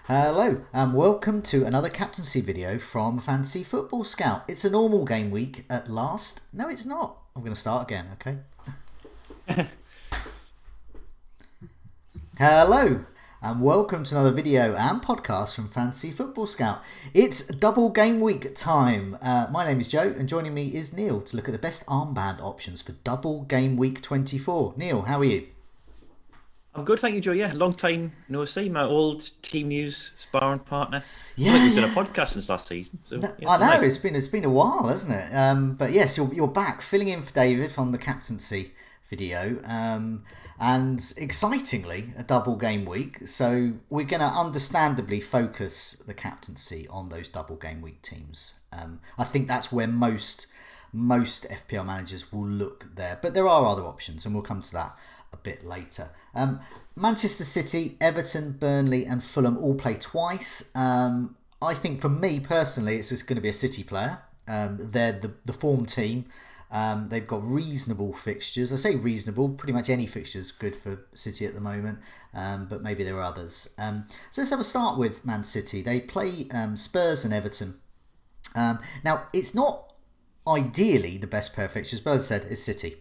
Hello and welcome to another captaincy video from Fantasy Football Scout. It's a normal game week at last. No, it's not. I'm going to start again, okay? Hello and welcome to another video and podcast from Fantasy Football Scout. It's double game week time. My name is Joe and joining me is Neil to look at the best armband options for double game week 24. Neil, how are you? I'm good, thank you, Joe. Yeah, long time no see. My old Team News sparring partner. Yeah, I think we've yeah. done a podcast since last season. So, yeah, I know nice. it's been a while, hasn't it? But yes, you're back filling in for David from the captaincy video, and excitingly a double game week. So we're going to understandably focus the captaincy on those double game week teams. I think that's where most FPL managers will look there, but there are other options, and we'll come to that a bit later. Manchester City, Everton, Burnley and Fulham all play twice. I think for me personally it's just going to be a City player. They're the form team. They've got reasonable fixtures. I say reasonable, pretty much any fixture's good for City at the moment, but maybe there are others. So let's have a start with Man City. They play Spurs and Everton. Now it's not ideally the best pair of fixtures, but as I said, it's City.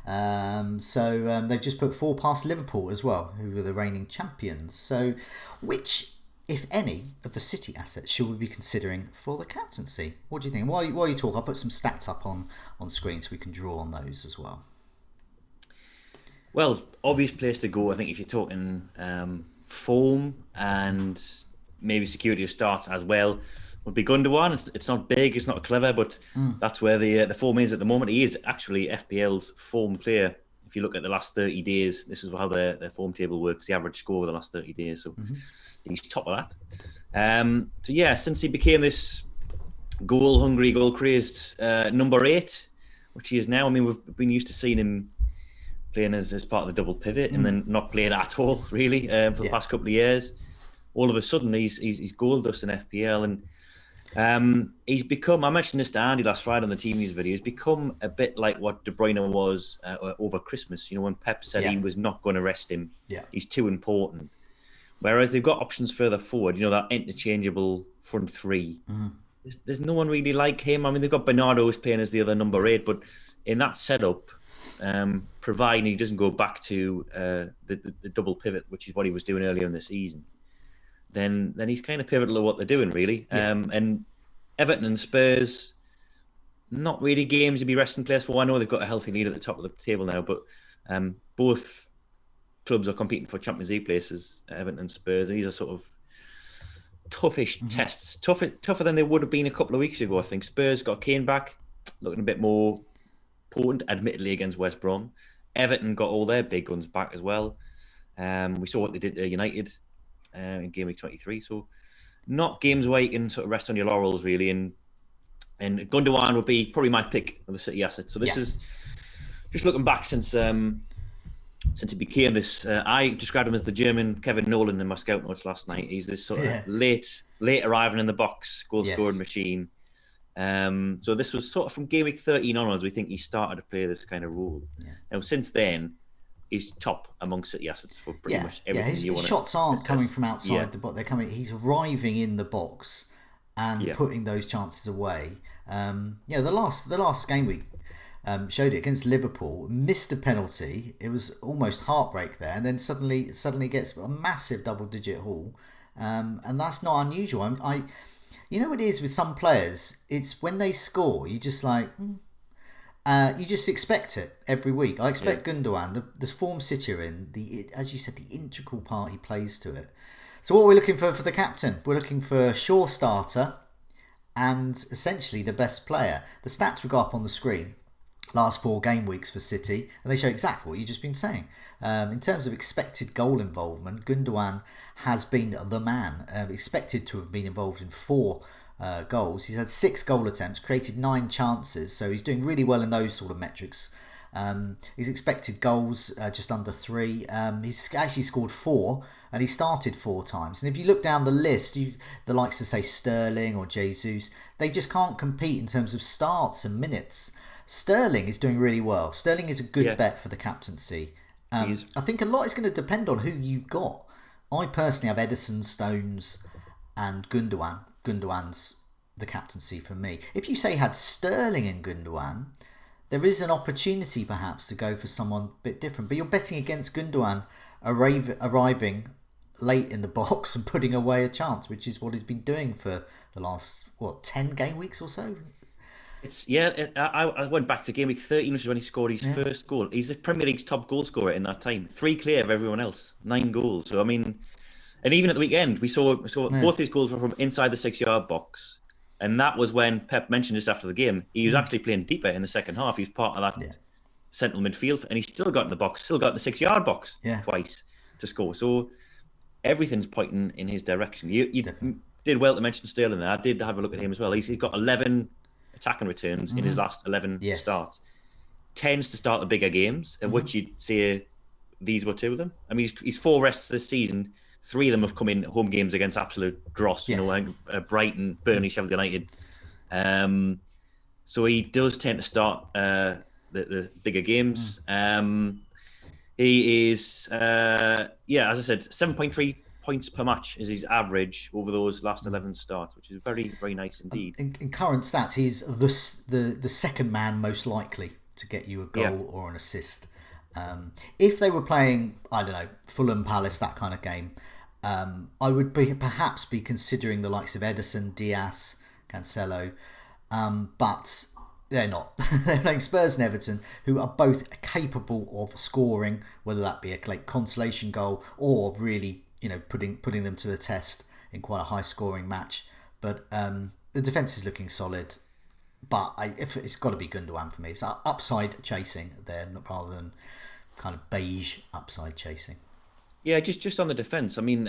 So they've just put 4 past Liverpool as well, who were the reigning champions. So which, if any, of the City assets should we be considering for the captaincy? What do you think? While you talk, I'll put some stats up on screen so we can draw on those as well. Well, obvious place to go. I think if you're talking form and maybe security of starts as well, would be Gundogan. It's not big, it's not clever, but that's where the form is at the moment. He is actually FPL's form player. If you look at the last 30 days, this is how their form table works, the average score over the last 30 days. So he's top of that. So yeah, since he became this goal-hungry, goal-crazed number 8, which he is now, I mean, we've been used to seeing him playing as part of the double pivot and then not playing at all, really, for the past couple of years. All of a sudden, he's goal dust in FPL, and he's become, I mentioned this to Andy last Friday on the Team News video, he's become a bit like what De Bruyne was over Christmas. You know, when Pep said he was not going to rest him, he's too important. Whereas they've got options further forward, you know, that interchangeable front three. There's no one really like him. I mean, they've got Bernardo who's playing as the other number 8, but in that setup, providing he doesn't go back to the double pivot, which is what he was doing earlier in the season, then he's kind of pivotal to what they're doing, really. And Everton and Spurs, not really games to be resting place for. I know they've got a healthy lead at the top of the table now, but both clubs are competing for Champions League places, Everton and Spurs. And these are sort of toughish tests, tougher than they would have been a couple of weeks ago, I think. Spurs got Kane back, looking a bit more potent, admittedly, against West Brom. Everton got all their big guns back as well. We saw what they did to United in game week 23. So not games where you can sort of rest on your laurels, really. And Gundogan would be probably my pick of the City assets. So this is just looking back since he became this. I described him as the German Kevin Nolan in my scout notes last night. He's this sort of late arriving in the box, goal scoring machine. So this was sort of from game week 13 onwards, we think he started to play this kind of role. Now, since then, he's top among City assets for pretty much everything you want. His shots aren't coming from outside the box; they're coming. He's arriving in the box and putting those chances away. The last game week showed it against Liverpool. Missed a penalty. It was almost heartbreak there, and then suddenly gets a massive double-digit haul, and that's not unusual. You know what it is with some players? It's when they score, you just like. You just expect it every week. I expect Gundogan, the form City are in, as you said, the integral part he plays to it. So what are we looking for the captain? We're looking for sure starter and essentially the best player. The stats we got up on the screen, last 4 game weeks for City, and they show exactly what you've just been saying. In terms of expected goal involvement, Gundogan has been the man, expected to have been involved in 4 goals. He's had 6 goal attempts, created 9 chances, so he's doing really well in those sort of metrics. His expected goals just under 3. He's actually scored 4, and he started 4 times. And if you look down the list, the likes of say Sterling or Jesus, they just can't compete in terms of starts and minutes. Sterling is doing really well. Sterling is a good bet for the captaincy. I think a lot is going to depend on who you've got I personally have Ederson, Stones, and Gundogan. Gundogan's the captaincy for me. If you say had Sterling and Gundogan, there is an opportunity perhaps to go for someone a bit different. But you're betting against Gundogan arriving late in the box and putting away a chance, which is what he's been doing for the last 10 game weeks or so. I went back to game week 13, which is when he scored his first goal. He's the Premier League's top goal scorer in that time, 3 clear of everyone else, 9 goals. So I mean, and even at the weekend, we saw both his goals were from inside the 6-yard box, and that was when Pep mentioned just after the game he was actually playing deeper in the second half. He was part of that central midfield, and he still got in the box, still got in the 6-yard box twice to score. So everything's pointing in his direction. You did well to mention Sterling there. I did have a look at him as well. He's got 11 attacking returns in his last 11 starts. Tends to start the bigger games, in which you'd say these were 2 of them. I mean, he's 4 rests this season. 3 of them have come in home games against absolute dross, Brighton, Burnley, Sheffield United. So he does tend to start the bigger games. He is, as I said, 7.3 points per match is his average over those last 11 starts, which is very, very nice indeed. In current stats, he's the second man most likely to get you a goal or an assist. If they were playing, I don't know, Fulham, Palace, that kind of game, I would perhaps be considering the likes of Ederson, Diaz, Cancelo, but they're not. They're playing Spurs and Everton, who are both capable of scoring, whether that be a consolation goal or really, putting them to the test in quite a high-scoring match. But the defence is looking solid. But if it's got to be Gundogan for me. It's upside chasing there rather than kind of beige upside chasing. Yeah, just on the defence. I mean,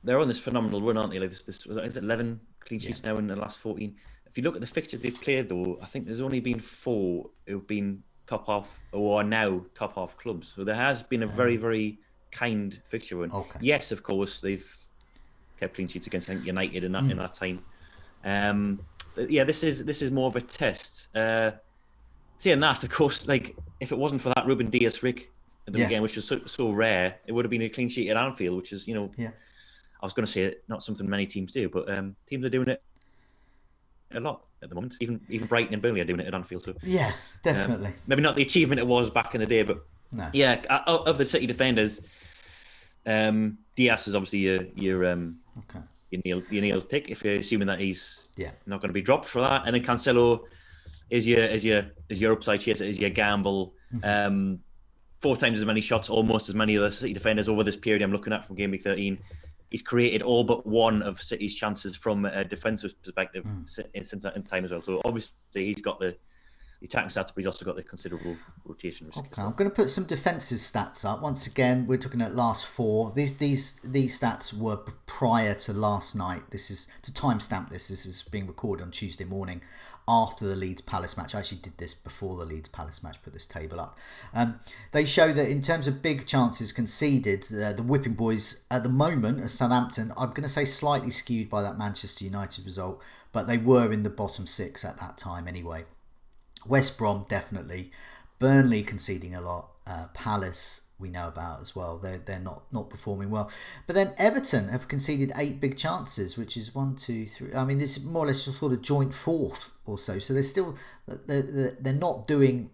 they're on this phenomenal run, aren't they? Like this is 11 clean sheets now in the last 14. If you look at the fixtures they've played, though, I think there's only been 4 who've been top half or are now top half clubs. So there has been a very, very kind fixture run. Okay. Yes, of course, they've kept clean sheets against United in that time. This is more of a test. Saying that, of course, like if it wasn't for that Ruben Dias-Rick at the weekend, which was so rare, it would have been a clean sheet at Anfield, which is, I was going to say not something many teams do, but teams are doing it a lot at the moment. Even Brighton and Burnley are doing it at Anfield too. Yeah, definitely. Maybe not the achievement it was back in the day, but of the City defenders, Diaz is obviously your Neil's pick. If you're assuming that he's not going to be dropped for that, and then Cancelo is your upside chaser, is your gamble. 4 times as many shots, almost as many of the City defenders over this period I'm looking at from game week 13. He's created all but one of City's chances from a defensive perspective since that time as well. So obviously he's got the attacking stats, but he's also got the considerable rotation risk. Okay, I'm going to put some defensive stats up. Once again, we're talking at last 4. These stats were prior to last night. This is to timestamp this. This is being recorded on Tuesday morning after the Leeds Palace match. I actually did this before the Leeds Palace match, put this table up. They show that in terms of big chances conceded, the Whipping Boys at the moment, as Southampton, I'm going to say slightly skewed by that Manchester United result, but they were in the bottom 6 at that time anyway. West Brom, definitely. Burnley conceding a lot. Palace, we know about as well. They're not performing well. But then Everton have conceded 8 big chances, which is 1, 2, 3. I mean, this is more or less sort of joint 4th or so. So they're not doing.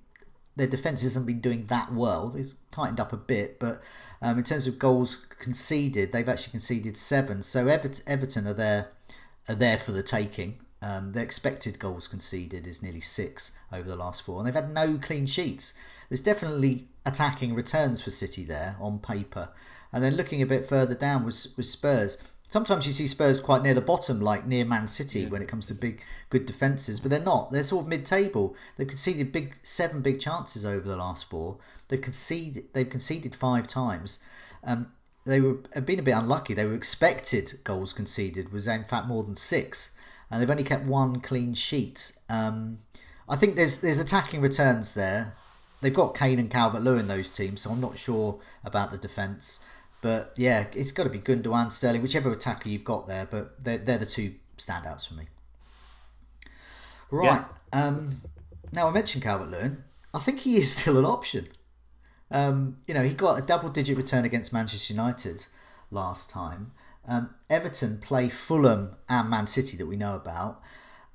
Their defence hasn't been doing that well. They've tightened up a bit, but in terms of goals conceded, they've actually conceded 7. So Everton are there for the taking. Their expected goals conceded is nearly 6 over the last 4, and they've had no clean sheets. There's definitely attacking returns for City there on paper. And then looking a bit further down was Spurs. Sometimes you see Spurs quite near the bottom, like near Man City, when it comes to good defences, but they're not. They're sort of mid-table. They've conceded 7 big chances over the last 4. They've conceded 5 times. They have been a bit unlucky. They were expected goals conceded was in fact more than 6. And they've only kept 1 clean sheet. I think there's attacking returns there. They've got Kane and Calvert-Lewin, those teams, so I'm not sure about the defence. But yeah, it's got to be Gundogan, Sterling, whichever attacker you've got there. But they're the 2 standouts for me. Right. Yeah. Now, I mentioned Calvert-Lewin. I think he is still an option. He got a double-digit return against Manchester United. last time. Everton play Fulham and Man City that we know about.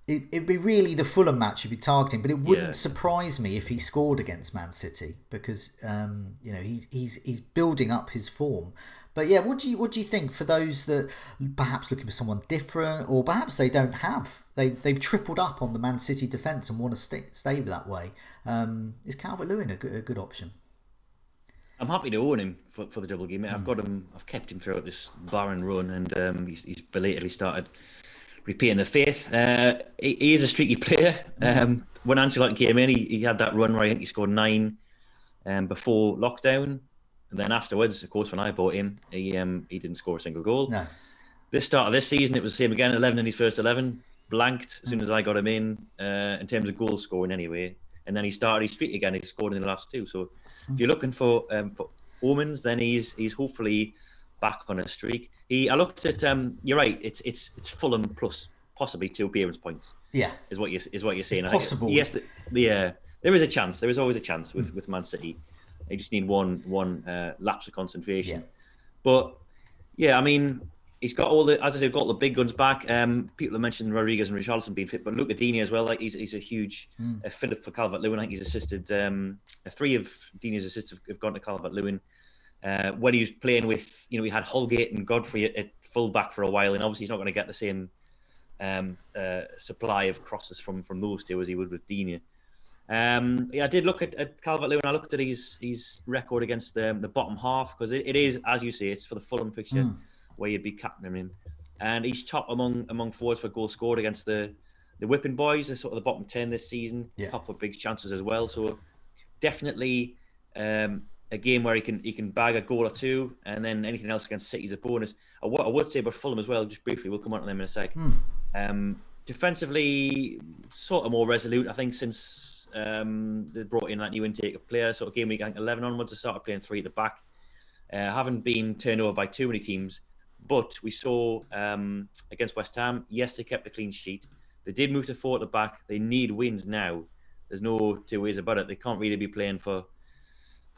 It'd be really the Fulham match you'd be targeting, but it wouldn't surprise me if he scored against Man City because he's building up his form. But yeah, what do you think for those that perhaps looking for someone different, or perhaps they don't have they've tripled up on the Man City defence and want to stay that way? Is Calvert-Lewin a good option? I'm happy to own him for the double game. I've got him. I've kept him throughout this barren run, and he's belatedly started repaying the faith. He is a streaky player. When Ancelotti came in, he had that run where I think he scored 9 before lockdown. And then afterwards, of course, when I bought him, he didn't score a single goal. No. This start of this season, it was the same again. 11 in his first 11, blanked as soon as I got him in terms of goal scoring anyway. And then he started his streak again. He scored in the last 2. So if you're looking for omens, then he's hopefully back on a streak. I looked at you're right. It's Fulham plus possibly 2 appearance points. Yeah, is what you're saying. It's possible. Yes, there is a chance. There is always a chance with Man City. They just need one lapse of concentration. Yeah. But yeah, I mean, he's got all the, as I said, got the big guns back. People have mentioned Rodriguez and Richarlison being fit, but Luca Digne as well. Like he's a huge fillip for Calvert-Lewin. I think he's assisted 3 of Digne's assists have gone to Calvert-Lewin. When he was playing with, we had Holgate and Godfrey at full back for a while, and obviously he's not going to get the same supply of crosses from those 2 as he would with Digne. I did look at Calvert-Lewin. I looked at his record against the bottom half, because it is, as you say, it's for the Fulham fixture where you'd be captaining him, and he's top among forwards for goals scored against the Whipping Boys. They're sort of the bottom 10 this season. Top for big chances as well. So definitely a game where he can bag a goal or 2, and then anything else against City's opponents. I would say about Fulham as well, just briefly. We'll come on to them in a sec. Defensively, sort of more resolute, I think, since they brought in that new intake of players. Sort of game week 11 onwards, they started playing 3 at the back. Haven't been turned over by too many teams, but we saw against West Ham, yes, they kept a clean sheet. They did move to 4 at the back. They need wins now. There's no 2 ways about it. They can't really be playing for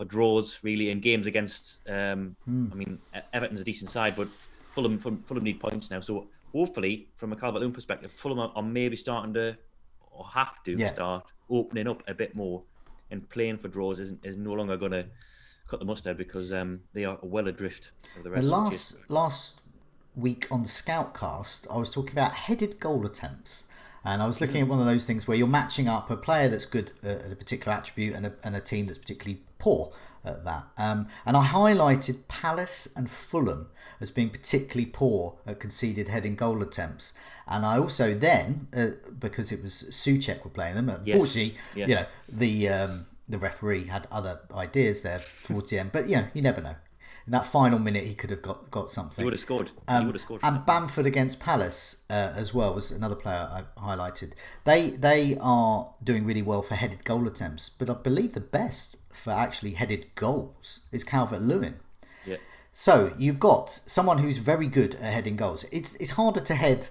draws really in games against. I mean, Everton's a decent side, but Fulham need points now. So hopefully, from a Calvert-Lewin perspective, Fulham are maybe starting to, or have to start opening up a bit more, and playing for draws is no longer going to cut the mustard, because they are well adrift of the rest. Last week on the Scoutcast, I was talking about headed goal attempts, and I was looking at one of those things where you're matching up a player that's good at a particular attribute and a team that's particularly poor at that. And I highlighted Palace and Fulham as being particularly poor at conceded heading goal attempts. And I also then, because it was Souček were playing them, unfortunately, the referee had other ideas there towards the end. But you never know. In that final minute, he could have got something. He would have scored. And Bamford against Palace as well was another player I highlighted. They are doing really well for headed goal attempts, but I believe the best for actually headed goals is Calvert-Lewin. Yeah. So you've got someone who's very good at heading goals. It's harder to head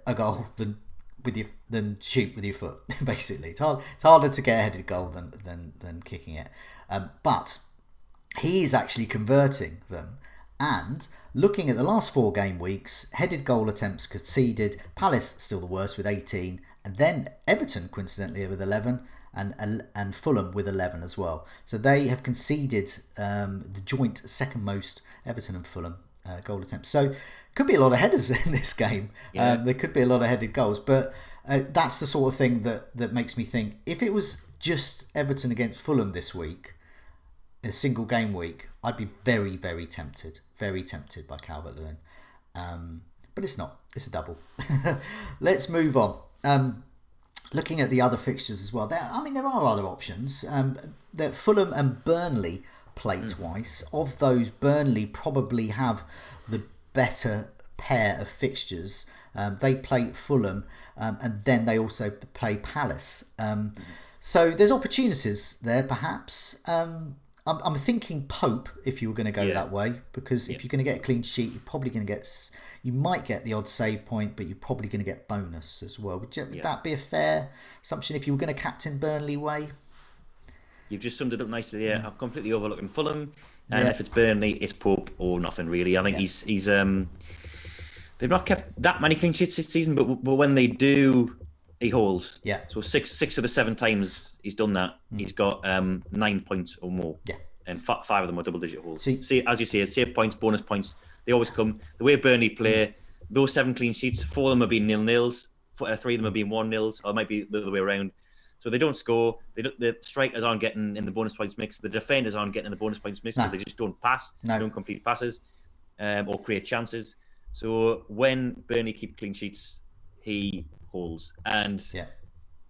a goal than shoot with your foot. Basically, it's harder to get a headed goal than kicking it. But he is actually converting them. And looking at the last 4 game weeks, headed goal attempts conceded, Palace still the worst with 18, and then Everton coincidentally with 11, and Fulham with 11 as well. So they have conceded the joint second most, Everton and Fulham, goal attempts. So could be a lot of headers in this game. There could be a lot of headed goals, but that's the sort of thing that makes me think, if it was just Everton against Fulham this week, in a single game week, I'd be very, very tempted by Calvert-Lewin. But it's not. It's a double. Let's move on. Looking at the other fixtures as well, there are other options. That Fulham and Burnley play twice. Of those, Burnley probably have the better pair of fixtures. They play Fulham, and then they also play Palace. So there's opportunities there, perhaps. I'm thinking Pope, if you were going to go that way, because if you're going to get a clean sheet, you're probably going to you might get the odd save point, but you're probably going to get bonus as well. Would that be a fair assumption if you were going to captain Burnley way? You've just summed it up nicely. Yeah, I've completely overlooked Fulham. And if it's Burnley, it's Pope or nothing really. I think he's they've not kept that many clean sheets this season, but when they do, he holds. Yeah. So six of the 7 times he's done that, he's got 9 points or more. Yeah. And 5 of them are double-digit holds. See, as you say, save points, bonus points, they always come. The way Burnley play, those 7 clean sheets, 4 of them have been 0-0s, 3 of them have been 1-0s, or it might be the other way around. So they don't score. The strikers aren't getting in the bonus points mix. The defenders aren't getting in the bonus points mix because they just don't pass. They don't complete passes or create chances. So when Burnley keep clean sheets, he holds. And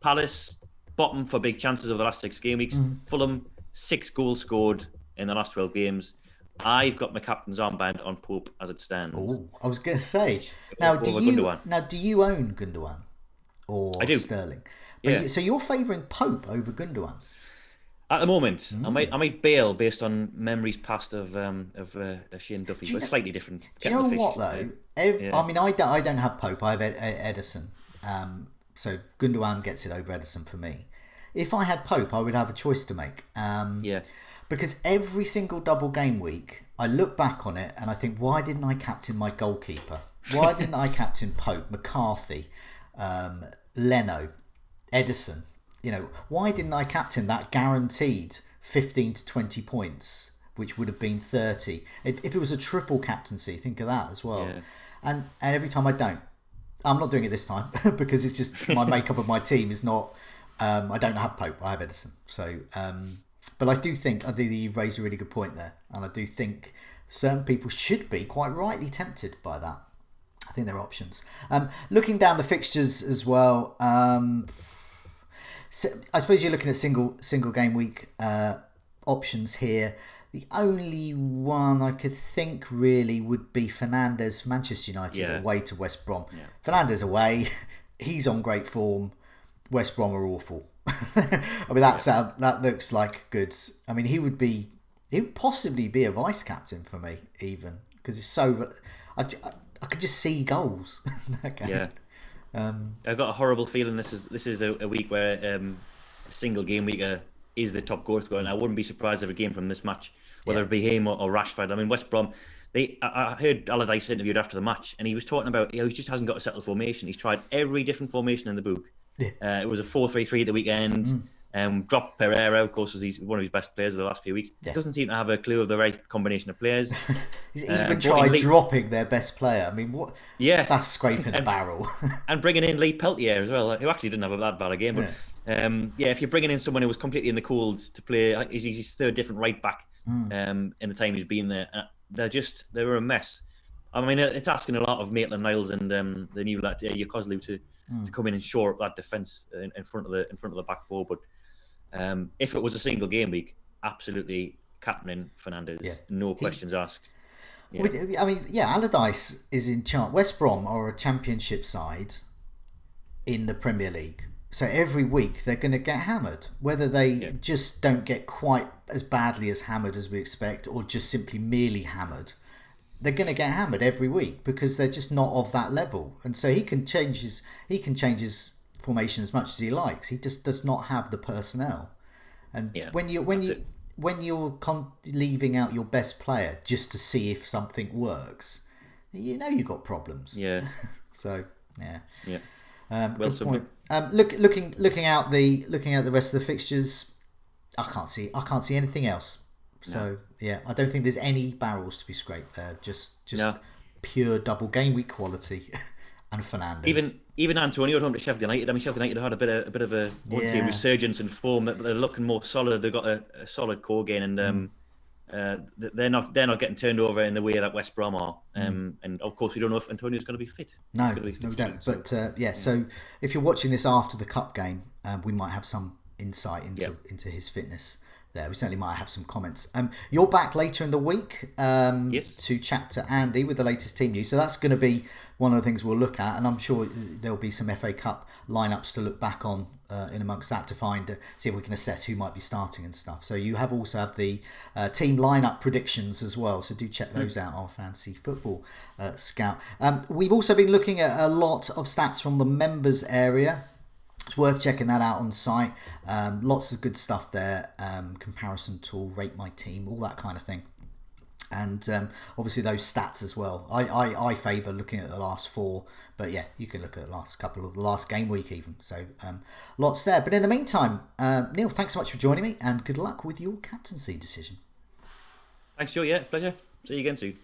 Palace, bottom for big chances over the last 6 game weeks. Fulham, 6 goals scored in the last 12 games. I've got my captain's armband on Pope as it stands. Oh, I was going to say. Now, do you own Gundogan or I do. Sterling? But so you're favouring Pope over Gundogan? At the moment, I might bail based on memories past of Shane Duffy, but slightly different. Do you know what though? I mean, I don't have Pope. I have Ederson. So Gundogan gets it over Ederson for me. If I had Pope, I would have a choice to make. Because every single double game week, I look back on it and I think, why didn't I captain my goalkeeper? Why didn't I captain Pope, McCarthy, Leno, Ederson? You know, why didn't I captain that guaranteed 15 to 20 points, which would have been 30? If it was a triple captaincy, think of that as well. Yeah. And every time I don't. I'm not doing it this time because it's just my makeup of my team is not... I don't have Pope, I have Ederson. So, but I do think you raised a really good point there. And I do think certain people should be quite rightly tempted by that. I think there are options. Looking down the fixtures as well... So I suppose you're looking at single game week options here. The only one I could think really would be Fernandes, Manchester United away to West Brom. Yeah. Fernandes away, he's on great form. West Brom are awful. I mean that looks like good. I mean he would possibly be a vice captain for me even because it's so. I could just see goals. That game. Yeah. I've got a horrible feeling this is a week where a single game week is the top goal scorer, and I wouldn't be surprised if a game from this match, whether it be him or Rashford. I mean, West Brom, I heard Allardyce interviewed after the match, and he was talking about he just hasn't got a settled formation. He's tried every different formation in the book. Yeah. It was a 4-3-3 at the weekend. Dropped Pereira, of course, was one of his best players of the last few weeks. Yeah. He doesn't seem to have a clue of the right combination of players. He's even tried dropping their best player. I mean, what? Yeah, that's scraping the barrel. And bringing in Lee Peltier as well, who actually didn't have a bad game. But if you're bringing in someone who was completely in the cold to play, he's his 3rd different right back in the time he's been there. They were a mess. I mean, it's asking a lot of Maitland-Niles and the new lad Yokozlu to come in and shore up that defence in front of the back 4. But if it was a single game week, absolutely captaining Fernandes, no questions asked. Yeah. I mean, Allardyce is in charge. West Brom are a Championship side in the Premier League, so every week they're going to get hammered. Whether they just don't get quite as badly as hammered as we expect, or just simply merely hammered, they're going to get hammered every week because they're just not of that level. And so he can change his formation as much as he likes. He just does not have the personnel. And when you're leaving out your best player just to see if something works, you know you've got problems. Yeah. So well, good point. Looking at the rest of the fixtures, I can't see anything else. So I don't think there's any barrels to be scraped there. Just pure double game week quality. And Fernandes. Even Antonio at home to Sheffield United. I mean, Sheffield United had a bit of a resurgence in form. They're looking more solid. They've got a solid core again, and they're not getting turned over in the way that West Brom are. And of course, we don't know if Antonio's going to be fit. No, we don't. But so if you're watching this after the cup game, we might have some insight into his fitness. There, we certainly might have some comments. You're back later in the week to chat to Andy with the latest team news. So that's going to be one of the things we'll look at, and I'm sure there'll be some FA Cup lineups to look back on in amongst that to see if we can assess who might be starting and stuff. So you also have the team lineup predictions as well. So do check those out on Fantasy Football Scout. We've also been looking at a lot of stats from the members area. It's worth checking that out on site. Lots of good stuff there. Comparison tool, rate my team, all that kind of thing. And obviously those stats as well. I favour looking at the last 4, but yeah, you can look at the last game week even. So lots there. But in the meantime, Neil, thanks so much for joining me, and good luck with your captaincy decision. Thanks, Joe. Yeah, pleasure. See you again soon.